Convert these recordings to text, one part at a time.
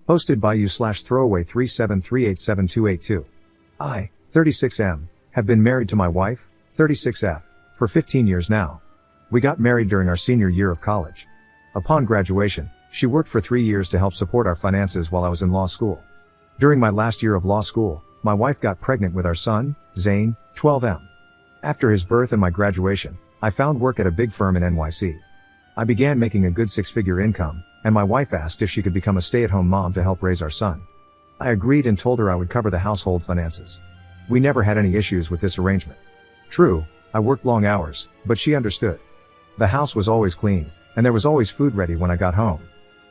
Posted by you/throwaway37387282. I, 36M, have been married to my wife, 36F, for 15 years now. We got married during our senior year of college. Upon graduation, she worked for 3 years to help support our finances while I was in law school. During my last year of law school, my wife got pregnant with our son, Zane, 12M. After his birth and my graduation, I found work at a big firm in NYC. I began making a good six-figure income, and my wife asked if she could become a stay-at-home mom to help raise our son. I agreed and told her I would cover the household finances. We never had any issues with this arrangement. True, I worked long hours, but she understood. The house was always clean, and there was always food ready when I got home.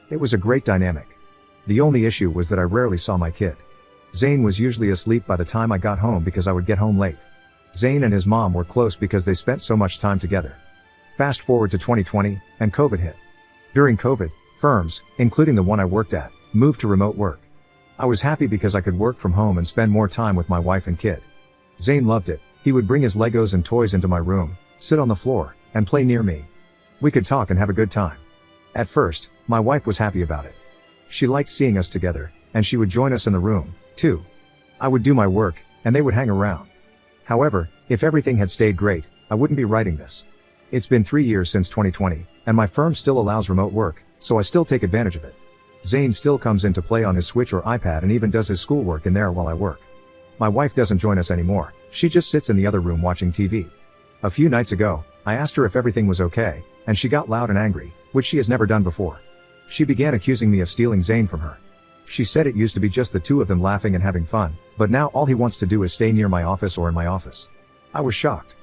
It was a great dynamic. The only issue was that I rarely saw my kid. Zane was usually asleep by the time I got home because I would get home late. Zane and his mom were close because they spent so much time together. Fast forward to 2020, and COVID hit. During COVID, firms, including the one I worked at, moved to remote work. I was happy because I could work from home and spend more time with my wife and kid. Zane loved it. He would bring his Legos and toys into my room, sit on the floor, and play near me. We could talk and have a good time. At first, my wife was happy about it. She liked seeing us together, and she would join us in the room, too. I would do my work, and they would hang around. However, if everything had stayed great, I wouldn't be writing this. It's been 3 years since 2020, and my firm still allows remote work, so I still take advantage of it. Zane still comes in to play on his Switch or iPad and even does his schoolwork in there while I work. My wife doesn't join us anymore, she just sits in the other room watching TV. A few nights ago, I asked her if everything was okay, and she got loud and angry, which she has never done before. She began accusing me of stealing Zane from her. She said it used to be just the two of them laughing and having fun, but now all he wants to do is stay near my office or in my office. I was shocked.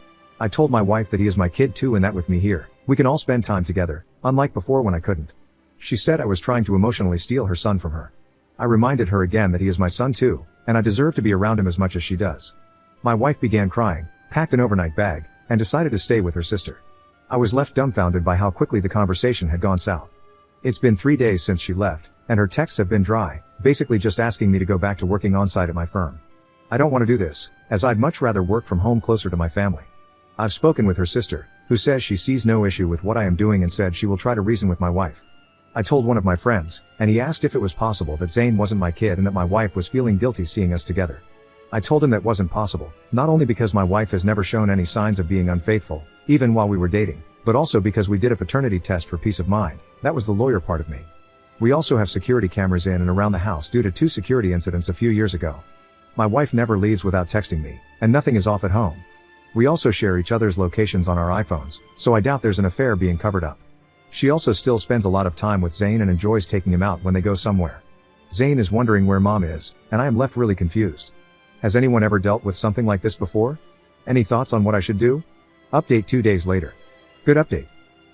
I told my wife that he is my kid too and that with me here, we can all spend time together, unlike before when I couldn't. She said I was trying to emotionally steal her son from her. I reminded her again that he is my son too, and I deserve to be around him as much as she does. My wife began crying, packed an overnight bag, and decided to stay with her sister. I was left dumbfounded by how quickly the conversation had gone south. It's been 3 days since she left, and her texts have been dry, basically just asking me to go back to working on-site at my firm. I don't want to do this, as I'd much rather work from home closer to my family. I've spoken with her sister, who says she sees no issue with what I am doing and said she will try to reason with my wife. I told one of my friends, and he asked if it was possible that Zane wasn't my kid and that my wife was feeling guilty seeing us together. I told him that wasn't possible, not only because my wife has never shown any signs of being unfaithful, even while we were dating, but also because we did a paternity test for peace of mind. That was the lawyer part of me. We also have security cameras in and around the house due to 2 security incidents a few years ago. My wife never leaves without texting me, and nothing is off at home. We also share each other's locations on our iPhones, so I doubt there's an affair being covered up. She also still spends a lot of time with Zane and enjoys taking him out when they go somewhere. Zane is wondering where mom is, and I am left really confused. Has anyone ever dealt with something like this before? Any thoughts on what I should do? Update 2 days later. Good update.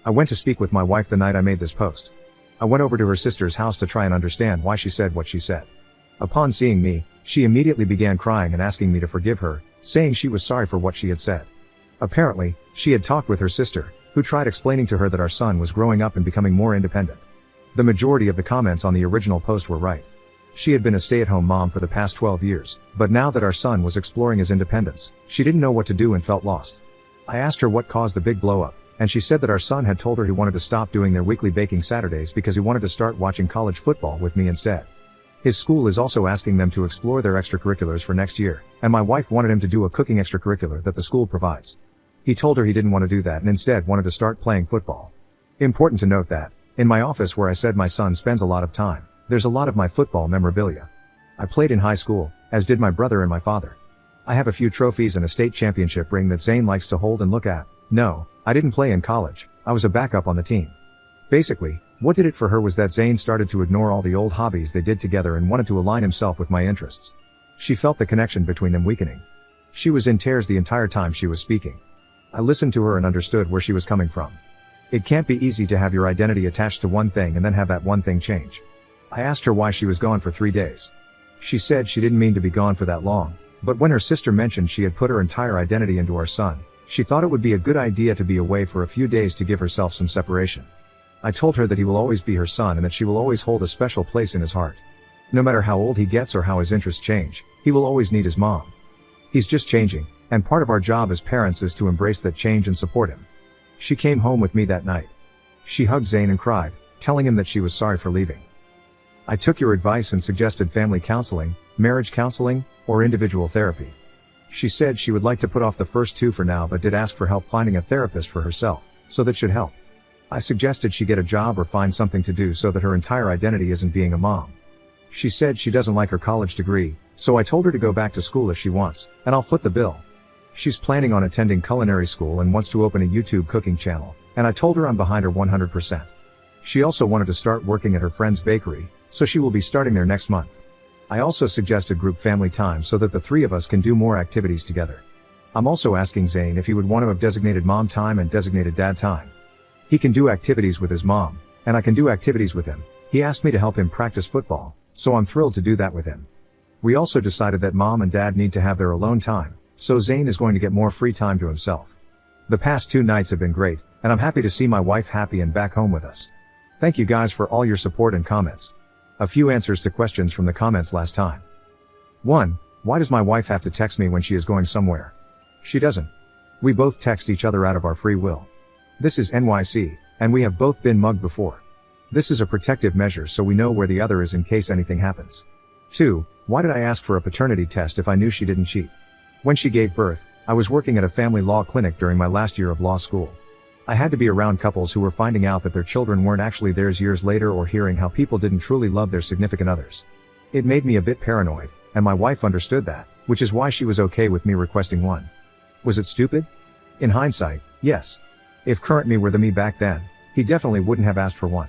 I went to speak with my wife the night I made this post. I went over to her sister's house to try and understand why she said what she said. Upon seeing me, she immediately began crying and asking me to forgive her, saying she was sorry for what she had said. Apparently, she had talked with her sister, who tried explaining to her that our son was growing up and becoming more independent. The majority of the comments on the original post were right. She had been a stay-at-home mom for the past 12 years, but now that our son was exploring his independence, she didn't know what to do and felt lost. I asked her what caused the big blow-up, and she said that our son had told her he wanted to stop doing their weekly baking Saturdays because he wanted to start watching college football with me instead. His school is also asking them to explore their extracurriculars for next year, and my wife wanted him to do a cooking extracurricular that the school provides. He told her he didn't want to do that and instead wanted to start playing football. Important to note that, in my office where I said my son spends a lot of time, there's a lot of my football memorabilia. I played in high school, as did my brother and my father. I have a few trophies and a state championship ring that Zane likes to hold and look at. No, I didn't play in college, I was a backup on the team. Basically, what did it for her was that Zane started to ignore all the old hobbies they did together and wanted to align himself with my interests. She felt the connection between them weakening. She was in tears the entire time she was speaking. I listened to her and understood where she was coming from. It can't be easy to have your identity attached to one thing and then have that one thing change. I asked her why she was gone for 3 days. She said she didn't mean to be gone for that long, but when her sister mentioned she had put her entire identity into our son, she thought it would be a good idea to be away for a few days to give herself some separation. I told her that he will always be her son and that she will always hold a special place in his heart. No matter how old he gets or how his interests change, he will always need his mom. He's just changing, and part of our job as parents is to embrace that change and support him. She came home with me that night. She hugged Zane and cried, telling him that she was sorry for leaving. I took your advice and suggested family counseling, marriage counseling, or individual therapy. She said she would like to put off the first two for now but did ask for help finding a therapist for herself, so that should help. I suggested she get a job or find something to do so that her entire identity isn't being a mom. She said she doesn't like her college degree, so I told her to go back to school if she wants, and I'll foot the bill. She's planning on attending culinary school and wants to open a YouTube cooking channel, and I told her I'm behind her 100%. She also wanted to start working at her friend's bakery, so she will be starting there next month. I also suggested group family time so that the three of us can do more activities together. I'm also asking Zane if he would want to have designated mom time and designated dad time. He can do activities with his mom, and I can do activities with him. He asked me to help him practice football, so I'm thrilled to do that with him. We also decided that mom and dad need to have their alone time, so Zane is going to get more free time to himself. The past 2 nights have been great, and I'm happy to see my wife happy and back home with us. Thank you guys for all your support and comments. A few answers to questions from the comments last time. 1. Why does my wife have to text me when she is going somewhere? She doesn't. We both text each other out of our free will. This is NYC, and we have both been mugged before. This is a protective measure so we know where the other is in case anything happens. 2. Why did I ask for a paternity test if I knew she didn't cheat? When she gave birth, I was working at a family law clinic during my last year of law school. I had to be around couples who were finding out that their children weren't actually theirs years later or hearing how people didn't truly love their significant others. It made me a bit paranoid, and my wife understood that, which is why she was okay with me requesting one. Was it stupid? In hindsight, yes. If current me were the me back then, he definitely wouldn't have asked for one.